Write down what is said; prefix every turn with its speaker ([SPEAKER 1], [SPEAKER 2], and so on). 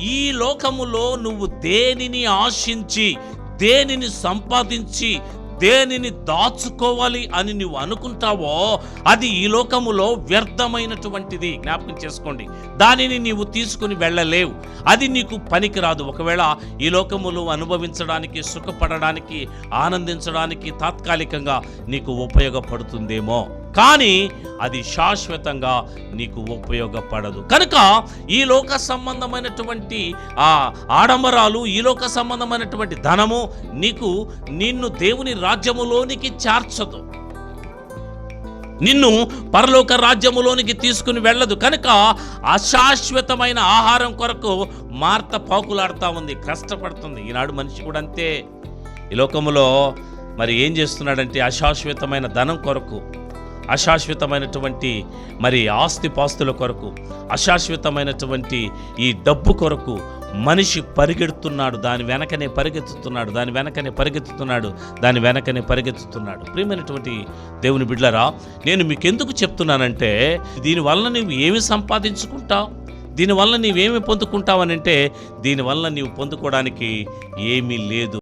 [SPEAKER 1] ఈ లోకములో నువ్వు దేనిని ఆశించి, దేనిని సంపాదించి, దేనిని దాచుకోవాలి అని నువ్వు అనుకుంటావో అది ఈ లోకములో వ్యర్థమైనటువంటిది. జ్ఞాపకం చేసుకోండి. దానిని నీవు తీసుకుని వెళ్ళలేవు. అది నీకు పనికిరాదు. ఒకవేళ ఈ లోకములో అనుభవించడానికి, సుఖపడడానికి, ఆనందించడానికి తాత్కాలికంగా నీకు ఉపయోగపడుతుందేమో, కానీ అది శాశ్వతంగా నీకు ఉపయోగపడదు. కనుక ఈ లోక సంబంధమైనటువంటి ఆడంబరాలు, ఈ లోక సంబంధమైనటువంటి ధనము నిన్ను దేవుని రాజ్యములోనికి చేర్చదు, నిన్ను పరలోక రాజ్యములోనికి తీసుకుని వెళ్ళదు. కనుక అశాశ్వతమైన ఆహారం కొరకు మార్త పాకులాడుతూ ఉంది, కష్టపడుతుంది. ఈనాడు మనిషి కూడా అంతే. ఈ లోకములో మరి ఏం చేస్తున్నాడంటే అశాశ్వతమైన ధనం కొరకు, అశాశ్వతమైనటువంటి మరి ఆస్తిపాస్తుల కొరకు, అశాశ్వతమైనటువంటి ఈ డబ్బు కొరకు మనిషి పరిగెడుతున్నాడు. దాని వెనకనే పరిగెత్తుతున్నాడు. ప్రియమైనటువంటి దేవుని బిడ్డలారా, నేను మీకెందుకు చెప్తున్నానంటే, దీనివల్ల నువ్వు ఏమి సంపాదించుకుంటావు, దీనివల్ల నీవేమి పొందుకుంటావనంటే, దీనివల్ల నీవు పొందుకోవడానికి ఏమీ లేదు.